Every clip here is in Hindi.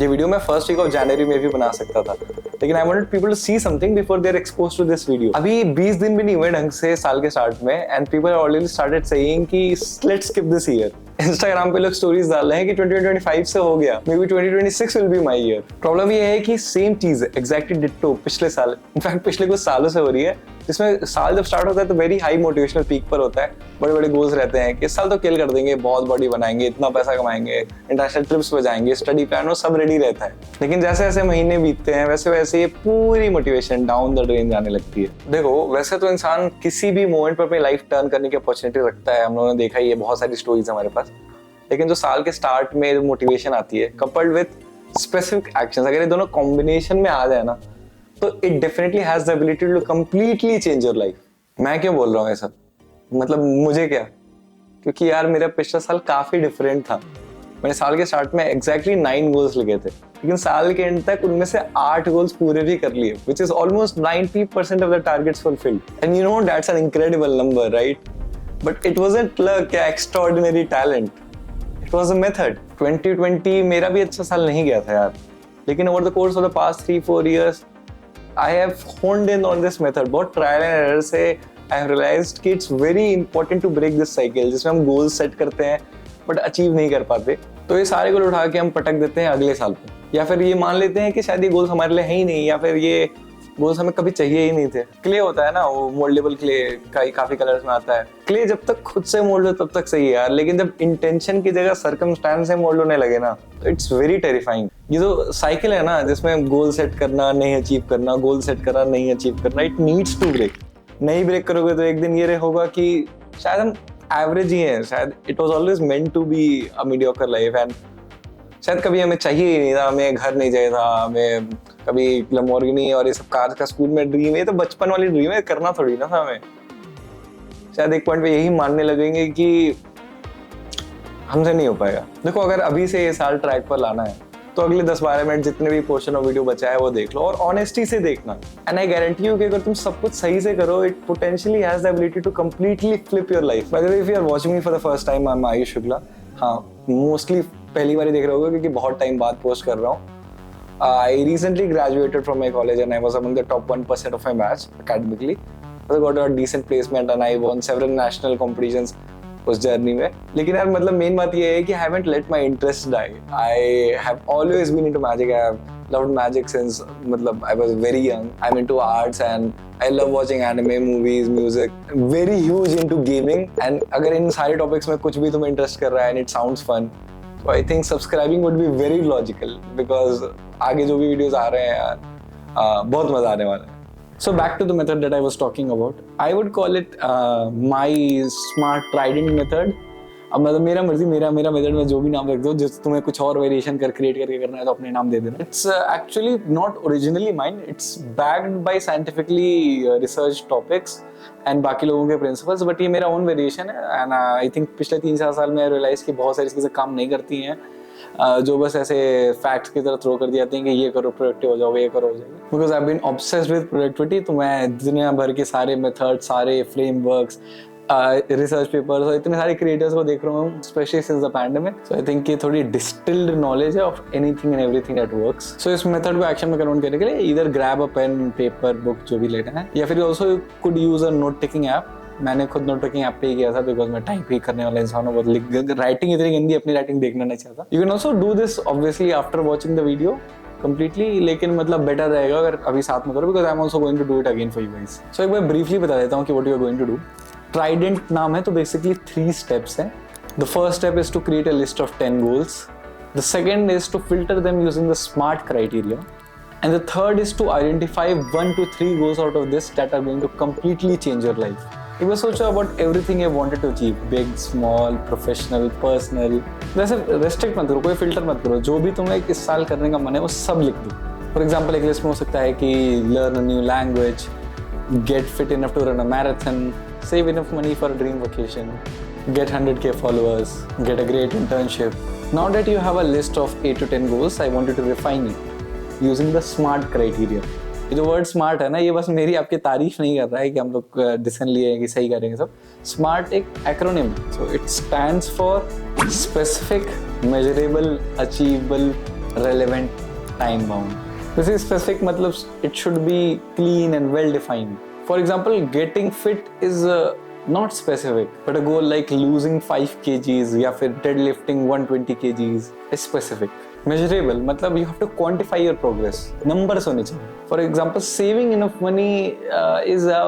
ये वीडियो मैं फर्स्ट वीक ऑफ जनवरी में भी बना सकता था, लेकिन I wanted people to see something before they are exposed to this video. अभी 20 दिन भी नहीं हुए ढंग से साल के स्टार्ट में, and people already started saying कि let's skip this year. Instagram पे लोग स्टोरीज डाल रहे हैं कि 2025 से हो गया, may be 2026 will be my year. Problem ये है कि सेम चीज एग्जैक्टली डिट्टो पिछले साल, इनफैक्ट पिछले कुछ सालों से हो रही है, जिसमें साल जब स्टार्ट होता है तो वेरी हाई मोटिवेशनल पीक पर होता है, बड़े बड़े गोल्स रहते हैं कि इस साल तो किल कर देंगे, बहुत बॉडी बनाएंगे, इतना पैसा कमाएंगे, इंटरनेशनल ट्रिप्स पे जाएंगे, स्टडी प्लान वो सब रेडी रहता है। लेकिन जैसे जैसे महीने बीतते हैं वैसे वैसे ये पूरी मोटिवेशन डाउन द ड्रेन जाने लगती है। देखो वैसे तो इंसान किसी भी मोमेंट पर अपनी लाइफ टर्न करने की अपॉर्चुनिटी रखता है, हम लोगों ने देखा ही है, बहुत सारी स्टोरीज हमारे पास। लेकिन जो साल के स्टार्ट में जो मोटिवेशन आती है कपल्ड विद स्पेसिफिक एक्शंस, अगर ये दोनों कॉम्बिनेशन में आ जाए ना तो it definitely has the ability to completely change your life. मैं क्यों बोल रहा हूँ ये सब, मतलब मुझे क्या, क्योंकि यार मेरा पिछला साल काफी डिफरेंट था। मैंने साल के स्टार्ट में एग्जैक्टली 9 गोल्स लिखे थे, लेकिन साल के एंड तक उनमें से 8 गोल्स पूरे भी कर लिए, which is almost 90% of the targets fulfilled. And you know that's an incredible number, right? But it wasn't luck या extraordinary talent. It was a method. 2020 मेरा भी अच्छा साल नहीं गया था यार, लेकिन over the course of the past 3-4 years I have honed in on this method. बहुत ट्रायल एंड एरर से I have realized कि it's very important to break this cycle, जिसमें हम गोल्स सेट करते हैं बट अचीव नहीं कर पाते, तो ये सारे गोल उठा के हम पटक देते हैं अगले साल पे, या फिर ये मान लेते हैं कि शायद ये गोल्स हमारे लिए है ही नहीं, या फिर ये गोल्स हमें कभी चाहिए ही नहीं थे। क्ले होता है ना, वो मोल्डेबल क्ले काफी कलर्स में आता है। क्ले जब तक खुद से मोल्ड हो तब तक सही है यार, लेकिन जब इंटेंशन की जगह सर्कमस्टेंस से मोल्ड होने लगे ना तो इट्स वेरी टेरिफाइंग। ये जो साइकिल है ना जिसमें गोल सेट करना नहीं अचीव करना, गोल सेट करना नहीं अचीव करना, इट नीड्स टू ब्रेक। नहीं ब्रेक करोगे तो एक दिन ये होगा कि शायद हम एवरेज ही हैं, शायद it was always meant to be a mediocre life, and शायद कभी हमें चाहिए ही नहीं था, हमें घर नहीं चाहिए था, हमें कभी लैम्बोर्गिनी और ये सब कार का स्कूल में ड्रीम, ये तो बचपन वाली ड्रीम है, करना थोड़ी ना था हमें। शायद एक पॉइंट पे यही मानने लगेंगे कि हमसे नहीं हो पाएगा। देखो अगर अभी से ये साल ट्रैक पर लाना है तो अगले 10-12 मिनट जितने भी पोर्शन ऑफ वीडियो बचा है वो देख लो और ऑनेस्टी से देखना, एंड आई गारंटी यू कि अगर तुम सब कुछ सही से करो it potentially has the ability to completely flip your life. By the way if you are watching me for the first time, I am Ayush Shukla. हाँ, मोस्टली पहली बार ही देख रहे होगे क्योंकि बहुत टाइम बाद पोस्ट कर रहा हूँ। I recently graduated from my college and I was among the top 1% of my batch academically. I got a decent placement and I won several national competitions उस जर्नी में। लेकिन यार मतलब मेन बात ये है कि I haven't let my interest die. I have always been into magic. I have loved magic since मतलब I was very young. I'm into arts and I love watching anime, movies, music. Very huge into gaming. And अगर इन सारे टॉपिक्स में कुछ भी तुम्हें इंटरेस्ट कर रहा है and it sounds fun, so I think subscribing would be very logical because आगे जो भी वीडियोस आ रहे हैं यार बहुत मजा आने वाला है। So back to the method that I was talking about. I would call it my smart trident method. अब मतलब मेरा मर्जी, मेरा मेथड में जो भी नाम रख दो, जिस तुम्हें कुछ और वेरिएशन क्रिएट करके करना है तो अपने नाम दे देना। It's actually not originally mine. It's backed by scientifically researched topics and बाकी लोगों के principles. But ये मेरा own variation है and I think पिछले 3-4 साल में realize कि बहुत सारी चीजें काम नहीं करती हैं, जो बस ऐसे फैक्ट्स की तरह थ्रो कर दिया जाते हैं कि ये करो प्रोडक्टिव हो जाओगे, ये करो हो जाएगा। Because I have been obsessed with productivity, तो मैं दुनिया भर के सारे मेथड, सारे फ्रेमवर्क्स, रिसर्च पेपर्स और इतने सारे क्रिएटर्स को देख रहा हूँ specially since the pandemic. So I think ये थोड़ी डिस्टिल्ड नॉलेज है of anything and everything that works. So इस मेथड को एक्शन में कन्वर्ट करने के लिए इधर grab a pen, paper, book जो भी लेना है, या फिर also could use a note taking app. मैंने खुद नोट टेकिंग ऐप पे ही किया था बिकॉज मैं टाइप ही करने वाला इंसान हूँ, बहुत राइटिंग इतनी गंदी, अपनी राइटिंग देखना नहीं चाहता। You can also do this obviously after watching the video completely, लेकिन मतलब बेटर रहेगा अगर अभी साथ में करो because I am also going to do it again for you guys. So एक बार ब्रीफली बता देता हूँ कि what you are going to do. Trident नाम है तो बेसिकली 3 स्टेप्स हैं। The first step is to create a list of 10 goals, the second is to filter them using the smart criteria, and the third is to identify 1 to 3 goals out of this that are going to completely change your life. एक बार सोचो about everything you wanted to achieve, big, small, professional, personal. वैसे restrict मत करो, कोई filter मत करो, जो भी तुम्हें इस साल करने का मन है वो सब लिख दो। For example, एक लिस्ट में हो सकता है कि learn a new language, get fit enough to run a marathon, save enough money for a dream vacation, get 100k followers, get a great internship. Now that you have a list of 8 to 10 goals, I want you to refine it using the SMART criteria. ये जो वर्ड स्मार्ट है ना, ये बस मेरी आपकी तारीफ नहीं कर रहा है कि हम लोग डिसीजन लिए हैं कि सही करेंगे सब। स्मार्ट एक एक्रोनिम है, so it stands for specific, measurable, achievable, relevant, time bound. This is specific मतलब it should be clean and well defined. For example, getting fit is not specific, but a goal like losing 5 kgs या फिर deadlifting 120 kgs is specific. Measurable मतलब you have to quantify your progress. Numbers होने चाहिए. For example, saving enough money is a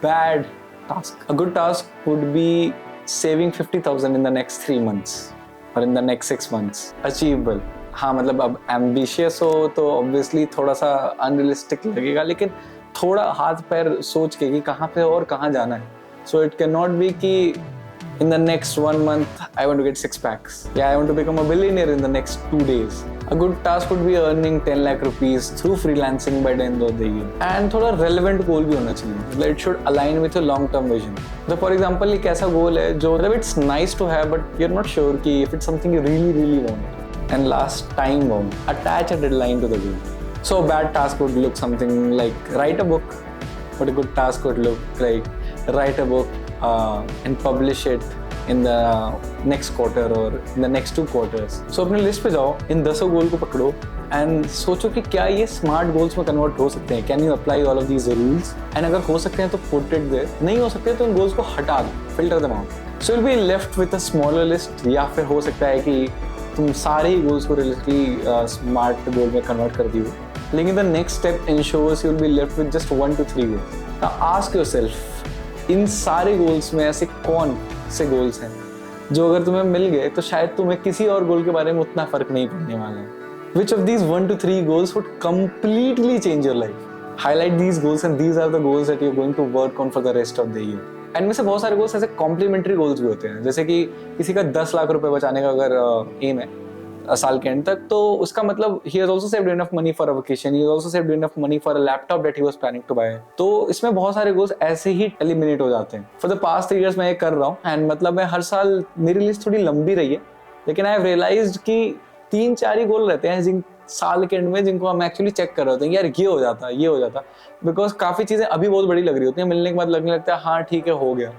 bad task. A good task would be saving 50,000 in the next 3 months or in the next 6 months. Achievable. हाँ मतलब अब ambitious हो तो obviously थोड़ा सा unrealistic लगेगा, लेकिन थोड़ा हाथ पैर सोच के कि कहाँ पे और कहाँ जाना है. So it cannot be कि in the next 1 month I want to get 6 packs. Yeah, I want to become a billionaire in the next 2 days. A good task would be earning 10 lakh rupees through freelancing by the end of the year. And थोड़ा relevant goal भी होना चाहिए. मतलब it should align with your long term vision. So for example एक ऐसा goal है जो मतलब it's nice to have but you're not sure कि if it's something you really want. And last, time bound. Attach a deadline to the goal. So a bad task would look something like write a book, but a good task would look like write a book and publish it in the next quarter or in the next 2 quarters. So अपने लिस्ट पे जाओ, इन 10 गोल को पकड़ो एंड सोचो कि क्या ये स्मार्ट गोल्स में कन्वर्ट हो सकते हैं. Can you apply all of these rules, and अगर हो सकते हैं तो पुट इट देयर, नहीं हो सकते तो उन गोल्स को हटा दो, filter them out. So will be left with a smaller list, या फिर हो सकता है कि तुम सारे ही गोल्स को रिलेटिवली स्मार्ट गोल में कन्वर्ट कर दियो, लेकिन the next step ensures you will be left with just 1 to 3 goals. Now ask yourself, इन सारे गोल्स में ऐसे कौन से गोल्स हैं जो अगर तुम्हें मिल गए तो शायद तुम्हें किसी और गोल के बारे में उतना फर्क नहीं पड़ने वाला है. Which of these 1 to 3 goals would completely change your life? Highlight these goals and these are the goals that you're going to work on for the rest of the year. And में से बहुत सारे गोल्स ऐसे कॉम्प्लीमेंट्री गोल्स भी होते हैं, जैसे कि किसी का 10 लाख रुपए बचाने का अगर एम है साल के एंड तक, तो उसका मतलब he has also saved enough money for a vacation, he has also saved enough money for a laptop that he was planning to buy. तो इसमें बहुत सारे गोल्स ऐसे ही एलिमिनेट हो जाते हैं. फॉर द पास्ट 3 years मैं ये कर रहा हूँ एंड मतलब मैं हर साल, मेरी लिस्ट थोड़ी लंबी रही है, लेकिन आई हैव रियलाइज्ड कि 3-4 ही गोल रहते हैं जिन साल के एंड में जिनको हम एक्चुअली चेक कर रहे होते हैं, यार ये हो जाता, बिकॉज काफी चीजें अभी बहुत बड़ी लग रही होती हैं, मिलने के बाद लगने लगता है हाँ ठीक है हो गया.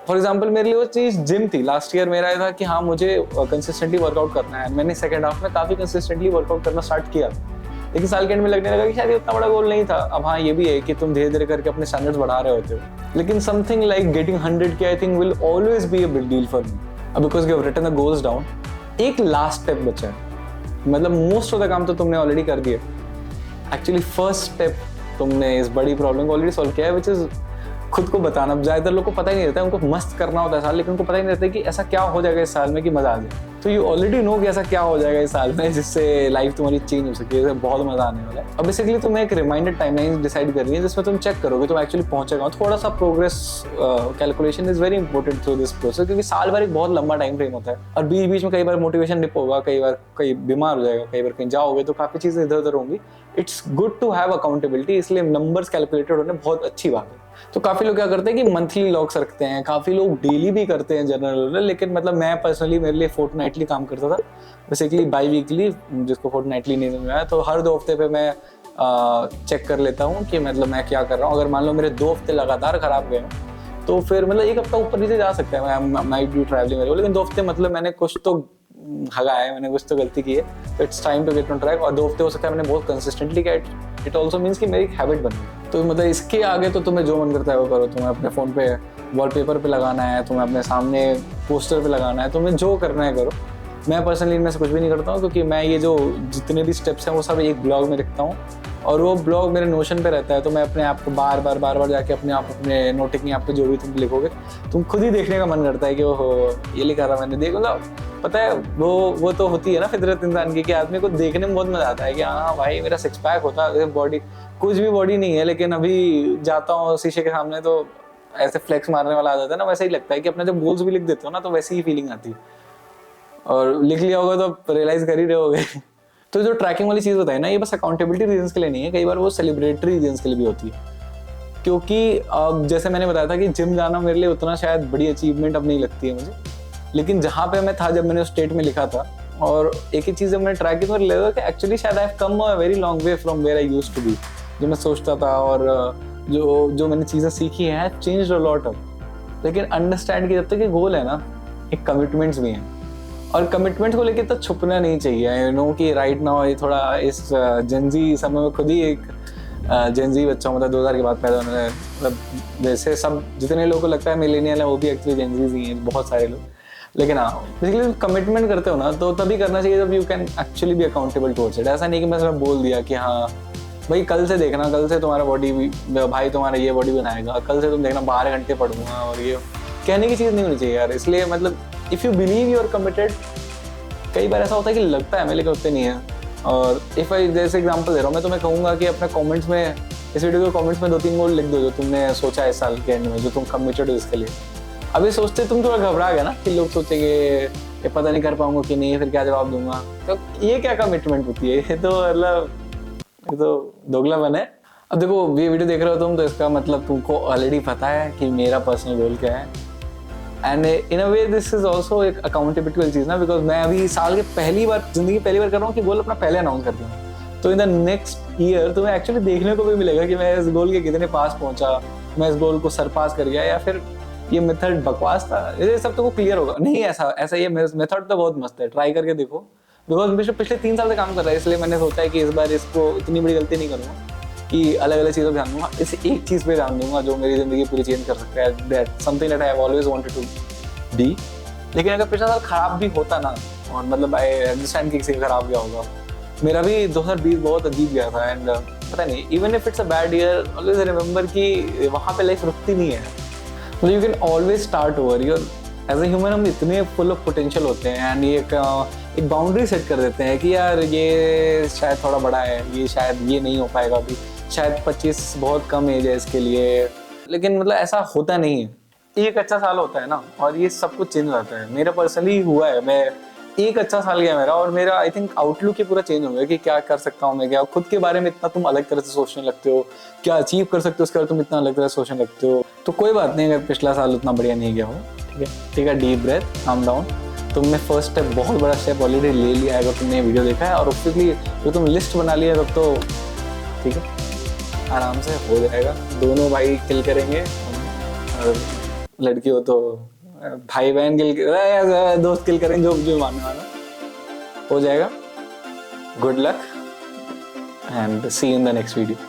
फॉर एग्जाम्पल मेरे लिए वो चीज जिम थी. लास्ट ईयर मेरा था कि हाँ मुझे कंसिस्टेंटली वर्कआउट करना है, मैंने सेकंड हाफ में काफी कंसिस्टेंटली वर्कआउट करना स्टार्ट किया, लेकिन साल के एंड में लगने लगा कि शायद इतना बड़ा गोल नहीं था. अब हाँ ये भी है कि तुम धीरे धीरे करके अपने स्टैंडर्ड्स बढ़ा रहे होते हो, लेकिन something like getting 100K I think will always be a big deal for me, because you have written the goals down. एक लास्ट स्टेप बचा है, मतलब मोस्ट ऑफ द काम तो तुमने ऑलरेडी कर दिया. एक्चुअली फर्स्ट स्टेप तुमने इस बड़ी प्रॉब्लम को ऑलरेडी सॉल्व किया है, विच इज खुद को बताना. ज्यादातर लोग को पता ही नहीं रहता है, उनको मस्त करना होता है साल, लेकिन उनको पता ही नहीं रहता है कि ऐसा क्या हो जाएगा इस साल में कि मजा आ जाए. तो यू ऑलरेडी नो कि ऐसा क्या हो जाएगा इस साल में जिससे लाइफ तुम्हारी चेंज हो सके, बहुत मजा आने वाला है. अब बेसिकली तुम्हें एक रिमाइंडर टाइमलाइन डिसाइड करनी है जिसमें तुम चेक करोगे तुम एक्चुअली पहुंचेगा. थोड़ा सा progress calculation is very important through this process, क्योंकि साल भर एक बहुत लंबा टाइम फ्रेम होता है और बीच बीच में कई बार मोटिवेशन डिप होगा, कई बार कहीं बीमार हो जाएगा, कई बार कहीं जाओगे तो काफी चीजें इधर उधर होंगी. It's good to have accountability, इसलिए नंबर्स कैलकुलेटेड होने बहुत अच्छी बात है. तो काफी लोग क्या करते हैं कि मंथली लॉग्स रखते हैं, काफी लोग डेली भी करते हैं जनरल, लेकिन मतलब मैं पर्सनली मेरे लिए फोर्टनाइटली काम करता था, बेसिकली बाई वीकली, जिसको फोर्टनाइटली नहीं समझ में आया. तो हर 2 हफ्ते पे मैं चेक कर लेता हूँ कि मतलब मैं क्या कर रहा हूँ. अगर मान लो मेरे 2 हफ्ते लगातार खराब गए तो फिर मतलब 1 हफ्ता ऊपर नीचे जा सकता है, मैं माइट बी ट्रैवलिंग, लेकिन 2 हफ्ते मतलब मैंने कुछ तो हगा है, मैंने कुछ तो गलती की है, तो it's time to get on track. और 2 हफ्ते हो सकता है मैंने बहुत कंसिस्टेंटली किया, इट ऑल्सो मीन्स कि मेरी एक हैबिट बन गई. तो मतलब इसके आगे तो तुम्हें जो मन करता है वो करो. तुम्हें अपने फोन पे वॉलपेपर पे लगाना है, तुम्हें अपने सामने पोस्टर पे लगाना है, तुम्हें जो करना है करो. मैं पर्सनली इनमें से कुछ भी नहीं करता हूँ, क्योंकि मैं ये जो जितने भी स्टेप्स हैं वो सब एक ब्लॉग में लिखता हूँ और वो ब्लॉग मेरे नोशन पे रहता है. तो मैं अपने आप को बार बार जाके अपने नोटिंग ऐप पे जो भी तुम लिखोगे तुम खुद ही देखने का मन करता है कि ओहो ये लिखा था मैंने, देखो ना. पता है वो तो होती है ना फितरत इंसान की, कि आदमी को देखने में बहुत मजा आता है कि हाँ भाई मेरा 6 पैक होता है, बॉडी कुछ भी बॉडी नहीं है, लेकिन अभी जाता हूँ शीशे के सामने तो ऐसे फ्लेक्स मारने वाला आ जाता है ना. वैसे ही लगता है कि अपने जब गोल्स भी लिख देते हो ना तो वैसी ही फीलिंग आती है, और लिख लिया होगा तो रियलाइज कर ही रहे होगे. तो जो ट्रैकिंग वाली चीज बताई ना, ये बस अकाउंटेबिलिटी रीजंस के लिए नहीं है, कई बार वो सेलिब्रेटरी रीजंस के लिए भी होती है. क्योंकि जैसे मैंने बताया था कि जिम जाना मेरे लिए उतना शायद बड़ी अचीवमेंट अब नहीं लगती है मुझे, लेकिन जहाँ पे मैं था जब मैंने उस स्टेट में लिखा था और एक ही चीज़ जब मैंने ट्राई की तो लगा कि एक्चुअली शायद I have come a very long way from where I used to be. जो मैं सोचता था और जो मैंने चीज़ें सीखी हैं चेंज्ड अ लॉट अब. लेकिन अंडरस्टैंड कि जब तक ये गोल है ना, एक कमिटमेंट्स भी हैं. और कमिटमेंट को लेके तो छुपना नहीं चाहिए, यू नो कि राइट नाउ ये थोड़ा इस जेंजी समय में खुद ही एक जेंजी बच्चा, मतलब 2000 के बाद पैदा होने, मतलब जैसे सब जितने लोगों को लगता है मिलेनियल है वो भी एक्चुअली जेंजीज ही हैं बहुत सारे लोग। लेकिन हाँ, बेसिकली कमिटमेंट करते हो ना तो तभी करना चाहिए जब you can actually be accountable towards it. ऐसा नहीं कि मैं बोल दिया कि हाँ भाई कल से देखना, कल से तुम्हारा बॉडी भाई तुम्हारा ये बॉडी बनाएगा, कल से तुम देखना 12 घंटे पढ़ूंगा, और ये कहने की चीज़ नहीं होनी चाहिए यार। इसलिए मतलब if you believe you are committed, कई बार ऐसा होता है कि लगता है मैं, लेकिन उतने नहीं है। और इफ़ आई जैसे एग्जांपल दे रहा हूँ, मैं तुम्हें कहूँगा कि अपने कमेंट्स में, इस वीडियो के कमेंट्स में 2-3 गोल लिख दो जो तुमने सोचा है इस साल के एंड में, जो तुम कमिटेड हो इसके लिए। अभी सोचते तुम थोड़ा घबरा गया ना कि लोग सोचेंगे ये पता नहीं कर पाऊंगा कि नहीं, फिर क्या जवाब दूंगा, तो ये क्या कमिटमेंट होती है, ये तो मतलब ये तो दोगलापन है। अब देखो ये वीडियो देख रहे हो तुम, तो इसका मतलब तुमको ऑलरेडी पता है कि मेरा पर्सनल गोल क्या है। And in a way this is also एक अकाउंटेबिलिटी वाली चीज़ ना, बिकॉज मैं अभी साल के जिंदगी पहली बार कर रहा हूँ कि गोल अपना पहले अनाउंस करती हूँ। तो इन द नेक्स्ट ईयर तुम्हें एक्चुअली देखने को भी मिलेगा कि मैं इस गोल के कितने पास पहुंचा, मैं इस गोल को सरपास कर गया, या फिर ये मेथड बकवास था, ये सब तो क्लियर होगा। नहीं ऐसा ये मेथड तो बहुत मस्त है, ट्राई करके देखो। बिकॉज पिछले 3 साल से काम कर रहा है, इसलिए मैंने सोचा है कि इस बार इसको इतनी बड़ी गलती नहीं करूँगा कि अलग अलग चीज़ों पर ध्यान दूंगा, इस एक चीज़ पे ध्यान दूंगा जो मेरी जिंदगी पूरी चेंज कर सकता है। That something that I have always wanted to be. लेकिन अगर पिछला साल खराब भी होता ना, और मतलब आई अंडरस्टैंड कि किसी का खराब गया होगा, मेरा भी 2020 बहुत अजीब गया था। एंड पता नहीं, even if it's a bad year, always remember कि वहाँ पे लाइफ रुकती नहीं है, मतलब you can always start over. You're as a human हम इतने फुल ऑफ पोटेंशियल होते हैं, एंड ये एक बाउंड्री सेट कर देते हैं कि यार ये शायद थोड़ा बड़ा है, ये शायद ये नहीं हो पाएगा अभी, शायद 25 बहुत कम एज है इसके लिए। लेकिन मतलब ऐसा होता नहीं है, एक अच्छा साल होता है ना और ये सब कुछ चेंज हो जाता है। मेरा पर्सनली हुआ है, मैं एक अच्छा साल गया मेरा, और मेरा आई थिंक आउटलुक ही पूरा चेंज हो गया कि क्या कर सकता हूँ मैं, क्या खुद के बारे में इतना तुम अलग तरह से सोचने लगते हो, क्या अचीव कर सकते हो उसके बारे में तुम इतना अलग तरह से सोचने लगते हो। तो कोई बात नहीं अगर पिछला साल उतना बढ़िया नहीं गया हो, ठीक है, डीप ब्रेथ, काम डाउन। तुमने फर्स्ट स्टेप, बहुत बड़ा स्टेप ऑलरेडी ले लिया है अगर तुमने वीडियो देखा है, और ऑब्वियसली जो तुम लिस्ट बना लिया तब तो ठीक है, आराम से हो जाएगा। दोनों भाई किल करेंगे, और लड़की हो तो भाई बहन किल, दोस्त किल करेंगे, जो मानने वाला हो जाएगा। Good luck and see you in the next video.